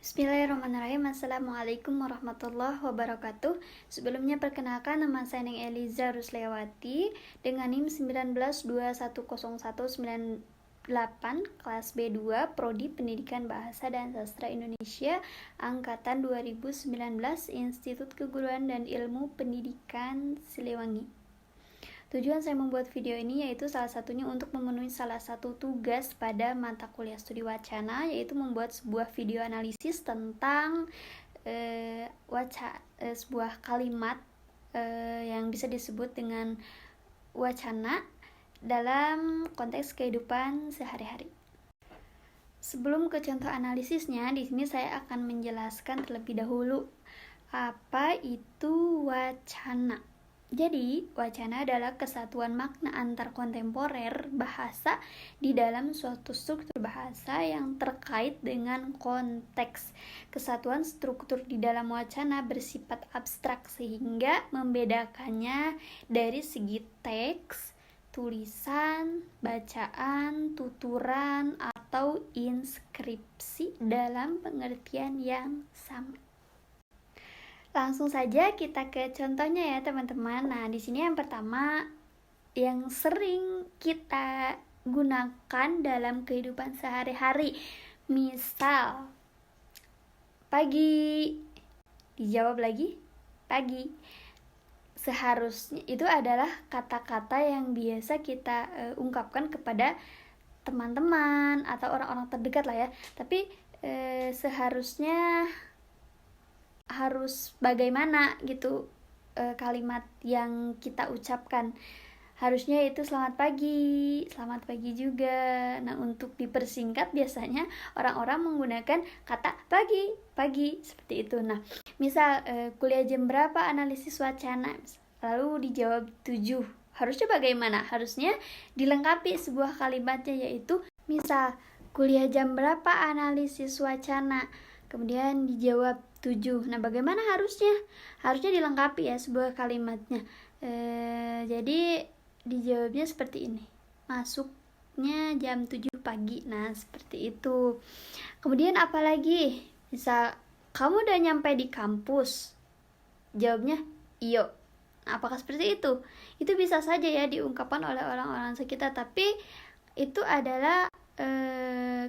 Bismillahirrahmanirrahim. Assalamualaikum warahmatullahi wabarakatuh. Sebelumnya perkenalkan, nama saya Neng Eliza Rusliawati dengan NIM 19210198 kelas B2 Prodi Pendidikan Bahasa dan Sastra Indonesia angkatan 2019 Institut Keguruan dan Ilmu Pendidikan Siliwangi. Tujuan saya membuat video ini yaitu salah satunya untuk memenuhi salah satu tugas pada mata kuliah studi wacana, yaitu membuat sebuah video analisis tentang sebuah kalimat yang bisa disebut dengan wacana dalam konteks kehidupan sehari-hari. Sebelum ke contoh analisisnya, di sini saya akan menjelaskan terlebih dahulu apa itu wacana. Jadi, wacana adalah kesatuan makna antar kontemporer bahasa di dalam suatu struktur bahasa yang terkait dengan konteks. Kesatuan struktur di dalam wacana bersifat abstrak sehingga membedakannya dari segi teks, tulisan, bacaan, tuturan, atau inskripsi dalam pengertian yang sama. Langsung saja kita ke contohnya ya teman-teman. Nah, di sini yang pertama yang sering kita gunakan dalam kehidupan sehari-hari. Misal, pagi. Dijawab lagi, pagi. Seharusnya itu adalah kata-kata yang biasa kita ungkapkan kepada teman-teman atau orang-orang terdekat lah ya. Tapi seharusnya harus bagaimana gitu kalimat yang kita ucapkan. Harusnya itu selamat pagi juga. Nah, untuk dipersingkat biasanya orang-orang menggunakan kata pagi seperti itu. Nah, misal kuliah jam berapa, analisis wacana, lalu dijawab 7. Harusnya bagaimana? Harusnya dilengkapi sebuah kalimatnya, yaitu misal kuliah jam berapa, analisis wacana, kemudian dijawab 7. Nah, bagaimana harusnya? Harusnya dilengkapi ya sebuah kalimatnya. Jadi dijawabnya seperti ini. Masuknya jam 7 pagi. Nah, seperti itu. Kemudian apalagi? Misal kamu udah nyampe di kampus. Jawabnya iyo. Nah, apakah seperti itu? Itu bisa saja ya diungkapkan oleh orang-orang sekitar, tapi itu adalah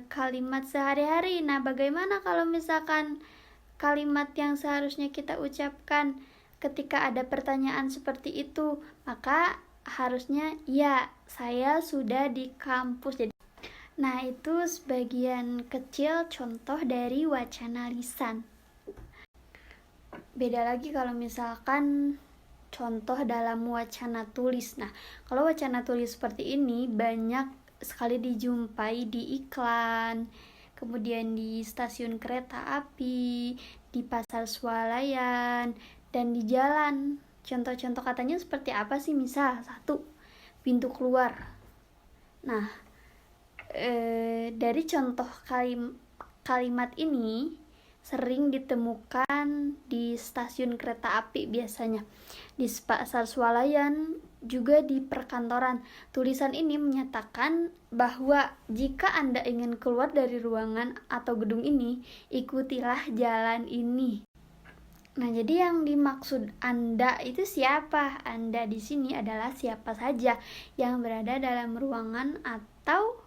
kalimat sehari-hari. Nah, bagaimana kalau misalkan kalimat yang seharusnya kita ucapkan ketika ada pertanyaan seperti itu? Maka harusnya ya, saya sudah di kampus. Jadi, nah, itu sebagian kecil contoh dari wacana lisan. Beda lagi kalau misalkan contoh dalam wacana tulis. Nah, kalau wacana tulis seperti ini banyak sekali dijumpai di iklan, kemudian di stasiun kereta api, di pasar swalayan, dan di jalan. Contoh-contoh katanya seperti apa sih? Misal, 1, pintu keluar. Nah, dari contoh kalimat ini sering ditemukan di stasiun kereta api biasanya, di pasar swalayan, juga di perkantoran. Tulisan ini menyatakan bahwa jika Anda ingin keluar dari ruangan atau gedung ini, ikutilah jalan ini. Nah, jadi yang dimaksud Anda itu siapa? Anda di sini adalah siapa saja yang berada dalam ruangan atau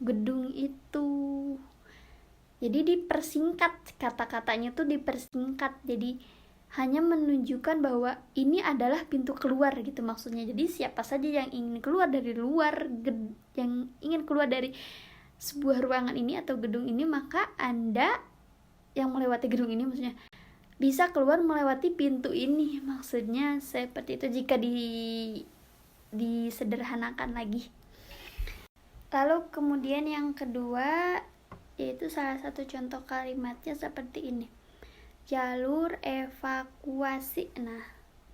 gedung itu. Jadi dipersingkat, kata-katanya tuh dipersingkat. Jadi hanya menunjukkan bahwa ini adalah pintu keluar gitu maksudnya. Jadi siapa saja yang ingin keluar dari yang ingin keluar dari sebuah ruangan ini atau gedung ini, maka Anda yang melewati gedung ini maksudnya bisa keluar melewati pintu ini. Maksudnya seperti itu jika disederhanakan lagi. Lalu kemudian yang kedua, yaitu salah satu contoh kalimatnya seperti ini. Jalur evakuasi. Nah,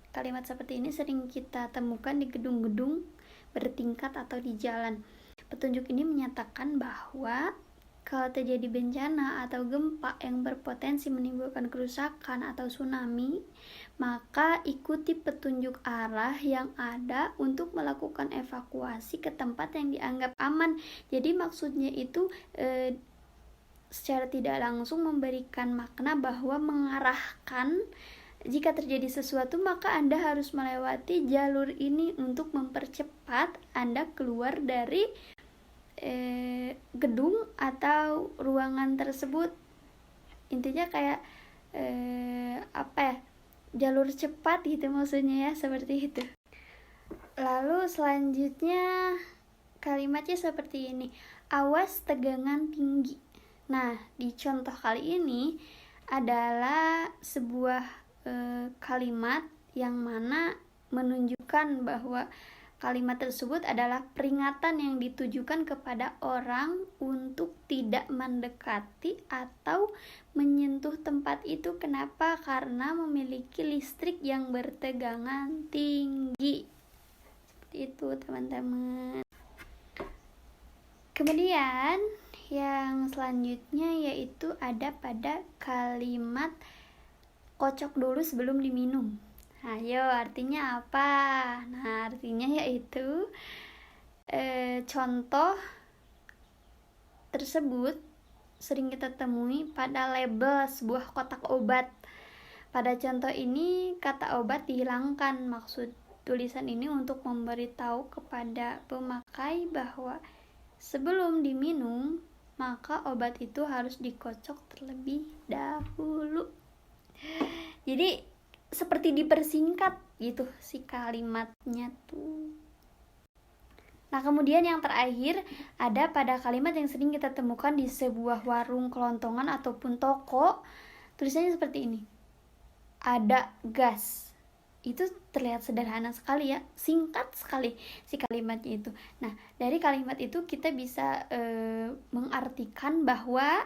kalimat seperti ini sering kita temukan di gedung-gedung bertingkat atau di jalan. Petunjuk ini menyatakan bahwa kalau terjadi bencana atau gempa yang berpotensi menimbulkan kerusakan atau tsunami, maka ikuti petunjuk arah yang ada untuk melakukan evakuasi ke tempat yang dianggap aman. Jadi maksudnya itu secara tidak langsung memberikan makna bahwa mengarahkan jika terjadi sesuatu maka Anda harus melewati jalur ini untuk mempercepat Anda keluar dari gedung atau ruangan tersebut. Intinya kayak jalur cepat gitu maksudnya ya, seperti itu. Lalu selanjutnya kalimatnya seperti ini, awas tegangan tinggi. Nah, di contoh kali ini adalah sebuah kalimat yang mana menunjukkan bahwa kalimat tersebut adalah peringatan yang ditujukan kepada orang untuk tidak mendekati atau menyentuh tempat itu. Kenapa? Karena memiliki listrik yang bertegangan tinggi. Seperti itu, teman-teman. Kemudian yang selanjutnya yaitu ada pada kalimat kocok dulu sebelum diminum. Ayo, artinya apa? Nah, artinya yaitu contoh tersebut sering kita temui pada label sebuah kotak obat. Pada contoh ini kata obat dihilangkan. Maksud tulisan ini untuk memberitahu kepada pemakai bahwa sebelum diminum maka obat itu harus dikocok terlebih dahulu. Jadi seperti dipersingkat gitu si kalimatnya tuh. Nah, kemudian yang terakhir ada pada kalimat yang sering kita temukan di sebuah warung kelontongan ataupun toko. Tulisannya seperti ini, ada gas. Itu terlihat sederhana sekali ya, singkat sekali si kalimatnya itu. Nah, dari kalimat itu kita bisa mengartikan bahwa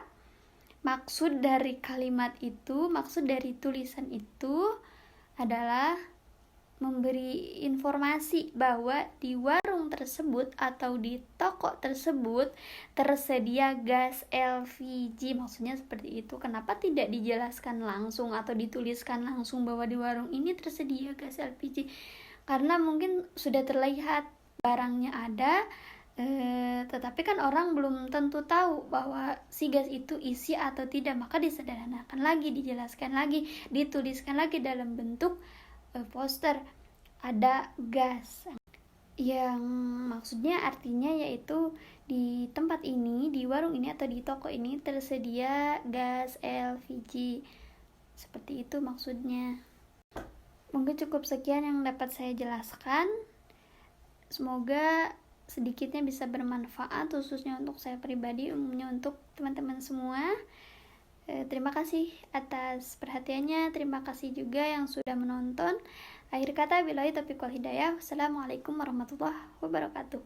maksud dari kalimat itu, maksud dari tulisan itu adalah memberi informasi bahwa di warung tersebut atau di toko tersebut tersedia gas LPG. Maksudnya seperti itu. Kenapa tidak dijelaskan langsung atau dituliskan langsung bahwa di warung ini tersedia gas LPG? Karena mungkin sudah terlihat barangnya ada, tetapi kan orang belum tentu tahu bahwa si gas itu isi atau tidak, maka disederhanakan lagi, dijelaskan lagi, dituliskan lagi dalam bentuk poster, ada gas, yang maksudnya artinya yaitu di tempat ini, di warung ini atau di toko ini tersedia gas LPG. Seperti itu maksudnya. Mungkin cukup sekian yang dapat saya jelaskan. Semoga sedikitnya bisa bermanfaat, khususnya untuk saya pribadi, umumnya untuk teman-teman semua. Terima kasih atas perhatiannya, terima kasih juga yang sudah menonton. Akhir kata, billahi taufiq wal hidayah. Wassalamualaikum warahmatullahi wabarakatuh.